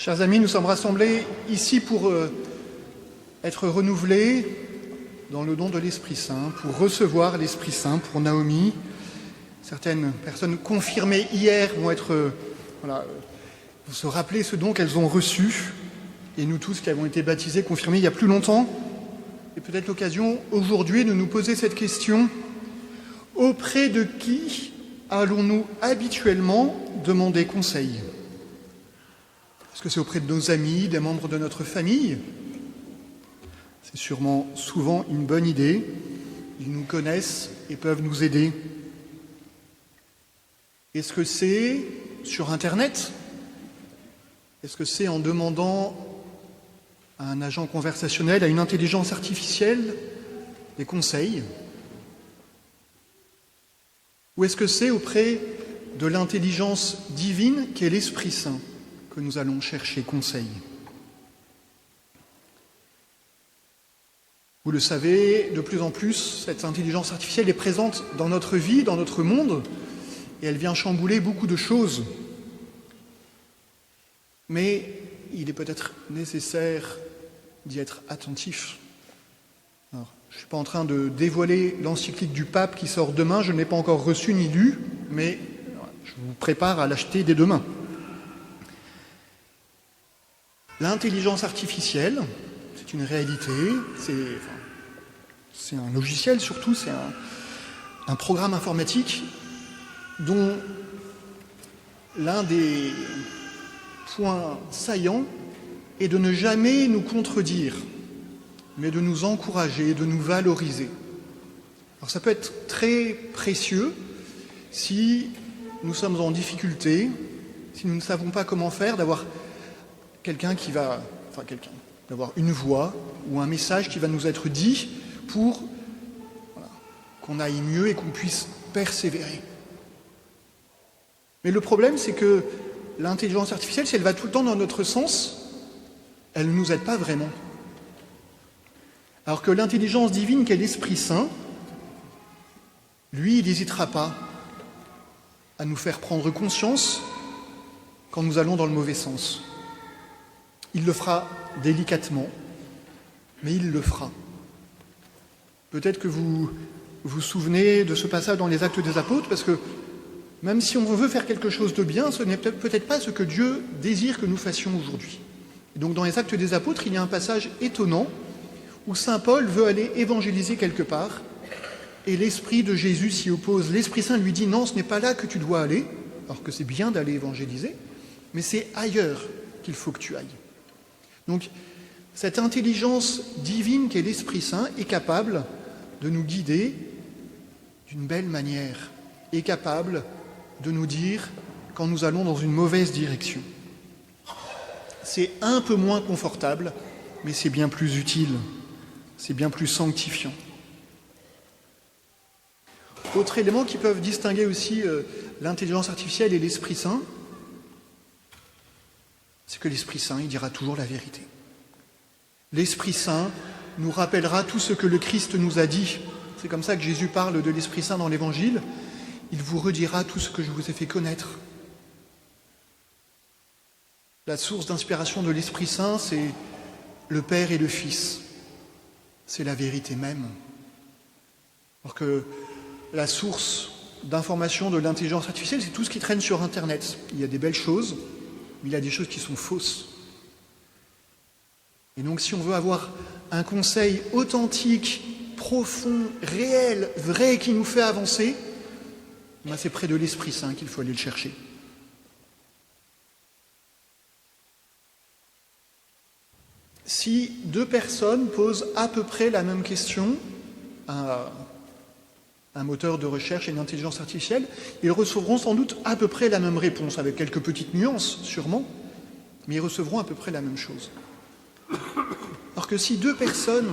Chers amis, nous sommes rassemblés ici pour être renouvelés dans le don de l'Esprit Saint, pour recevoir l'Esprit Saint pour Naomi. Certaines personnes confirmées hier vont se rappeler ce don qu'elles ont reçu, et nous tous qui avons été baptisés, confirmés il y a plus longtemps, et peut-être l'occasion aujourd'hui de nous poser cette question: auprès de qui allons-nous habituellement demander conseil ? Est-ce que c'est auprès de nos amis, des membres de notre famille ? C'est sûrement souvent une bonne idée. Ils nous connaissent et peuvent nous aider. Est-ce que c'est sur Internet ? Est-ce que c'est en demandant à un agent conversationnel, à une intelligence artificielle, des conseils ? Ou est-ce que c'est auprès de l'intelligence divine qu'est l'Esprit Saint que nous allons chercher conseil? Vous le savez, de plus en plus, cette intelligence artificielle est présente dans notre vie, dans notre monde, et elle vient chambouler beaucoup de choses. Mais il est peut-être nécessaire d'y être attentif. Alors, je ne suis pas en train de dévoiler l'encyclique du pape qui sort demain, je ne l'ai pas encore reçu ni lu, mais je vous prépare à l'acheter dès demain. L'intelligence artificielle, c'est une réalité, c'est un logiciel surtout, c'est un programme informatique dont l'un des points saillants est de ne jamais nous contredire, mais de nous encourager, de nous valoriser. Alors ça peut être très précieux si nous sommes en difficulté, si nous ne savons pas comment faire, d'avoir d'avoir une voix ou un message qui va nous être dit pour qu'on aille mieux et qu'on puisse persévérer. Mais le problème, c'est que l'intelligence artificielle, si elle va tout le temps dans notre sens, elle ne nous aide pas vraiment. Alors que l'intelligence divine qu'est l'Esprit Saint, lui, il n'hésitera pas à nous faire prendre conscience quand nous allons dans le mauvais sens. Il le fera délicatement, mais il le fera. Peut-être que vous vous souvenez de ce passage dans les Actes des Apôtres, parce que même si on veut faire quelque chose de bien, ce n'est peut-être pas ce que Dieu désire que nous fassions aujourd'hui. Et donc dans les Actes des Apôtres, il y a un passage étonnant où saint Paul veut aller évangéliser quelque part, et l'Esprit de Jésus s'y oppose. L'Esprit Saint lui dit « Non, ce n'est pas là que tu dois aller, alors que c'est bien d'aller évangéliser, mais c'est ailleurs qu'il faut que tu ailles. » Donc, cette intelligence divine qu'est l'Esprit Saint est capable de nous guider d'une belle manière, est capable de nous dire quand nous allons dans une mauvaise direction. C'est un peu moins confortable, mais c'est bien plus utile, c'est bien plus sanctifiant. Autre élément qui peuvent distinguer aussi l'intelligence artificielle et l'Esprit Saint, c'est que l'Esprit Saint, il dira toujours la vérité. L'Esprit Saint nous rappellera tout ce que le Christ nous a dit. C'est comme ça que Jésus parle de l'Esprit Saint dans l'Évangile. Il vous redira tout ce que je vous ai fait connaître. La source d'inspiration de l'Esprit Saint, c'est le Père et le Fils. C'est la vérité même. Alors que la source d'information de l'intelligence artificielle, c'est tout ce qui traîne sur Internet. Il y a des belles choses, mais il y a des choses qui sont fausses. Et donc si on veut avoir un conseil authentique, profond, réel, vrai, qui nous fait avancer, c'est près de l'Esprit Saint qu'il faut aller le chercher. Si deux personnes posent à peu près la même question à un moteur de recherche et une intelligence artificielle, ils recevront sans doute à peu près la même réponse, avec quelques petites nuances sûrement, mais ils recevront à peu près la même chose. Alors que si deux personnes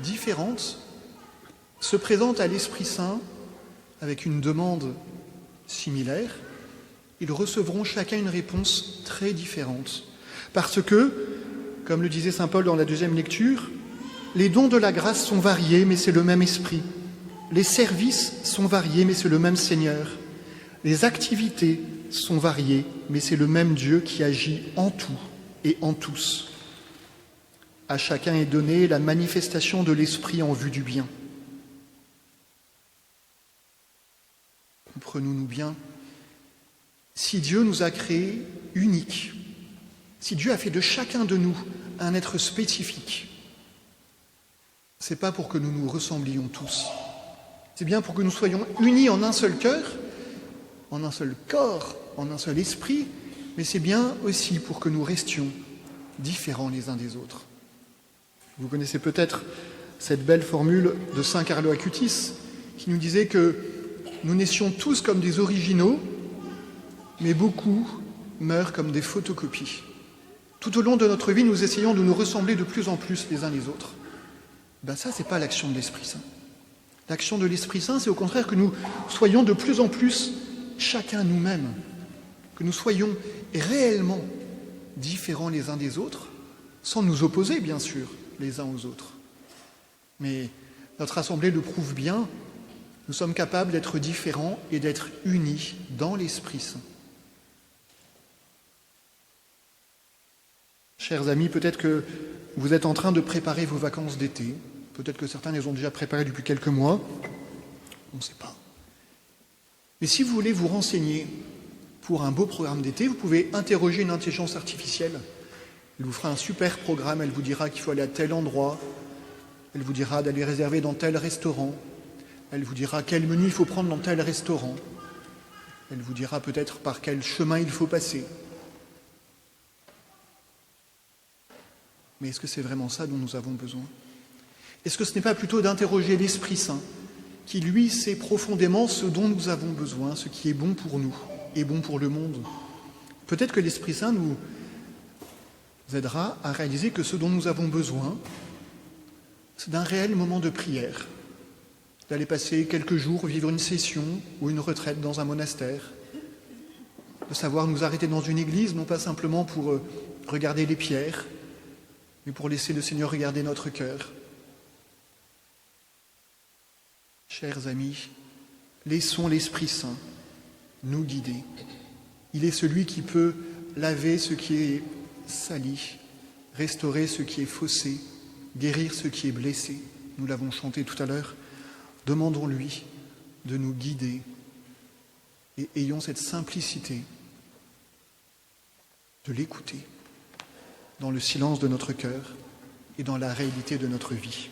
différentes se présentent à l'Esprit Saint avec une demande similaire, ils recevront chacun une réponse très différente. Parce que, comme le disait saint Paul dans la deuxième lecture, les dons de la grâce sont variés, mais c'est le même Esprit. Les services sont variés, mais c'est le même Seigneur. Les activités sont variées, mais c'est le même Dieu qui agit en tout et en tous. À chacun est donnée la manifestation de l'Esprit en vue du bien. Comprenons-nous bien, si Dieu nous a créés uniques, si Dieu a fait de chacun de nous un être spécifique, c'est pas pour que nous nous ressemblions tous. C'est bien pour que nous soyons unis en un seul cœur, en un seul corps, en un seul esprit, mais c'est bien aussi pour que nous restions différents les uns des autres. Vous connaissez peut-être cette belle formule de saint Carlo Acutis qui nous disait que nous naissions tous comme des originaux, mais beaucoup meurent comme des photocopies. Tout au long de notre vie, nous essayons de nous ressembler de plus en plus les uns les autres. Ça, c'est pas l'action de l'Esprit Saint. L'action de l'Esprit Saint, c'est au contraire que nous soyons de plus en plus chacun nous-mêmes, que nous soyons réellement différents les uns des autres, sans nous opposer, bien sûr, les uns aux autres. Mais notre assemblée le prouve bien, nous sommes capables d'être différents et d'être unis dans l'Esprit Saint. Chers amis, peut-être que vous êtes en train de préparer vos vacances d'été, peut-être que certains les ont déjà préparées depuis quelques mois, on ne sait pas. Mais si vous voulez vous renseigner pour un beau programme d'été, vous pouvez interroger une intelligence artificielle. Elle vous fera un super programme, elle vous dira qu'il faut aller à tel endroit, elle vous dira d'aller réserver dans tel restaurant, elle vous dira quel menu il faut prendre dans tel restaurant, elle vous dira peut-être par quel chemin il faut passer. Mais est-ce que c'est vraiment ça dont nous avons besoin ? Est-ce que ce n'est pas plutôt d'interroger l'Esprit Saint, qui lui sait profondément ce dont nous avons besoin, ce qui est bon pour nous et bon pour le monde ? Peut-être que l'Esprit Saint nous aidera à réaliser que ce dont nous avons besoin, c'est d'un réel moment de prière, d'aller passer quelques jours, vivre une session ou une retraite dans un monastère, de savoir nous arrêter dans une église, non pas simplement pour regarder les pierres, mais pour laisser le Seigneur regarder notre cœur. Chers amis, laissons l'Esprit Saint nous guider. Il est celui qui peut laver ce qui est sali, restaurer ce qui est faussé, guérir ce qui est blessé. Nous l'avons chanté tout à l'heure. Demandons-lui de nous guider et ayons cette simplicité de l'écouter dans le silence de notre cœur et dans la réalité de notre vie.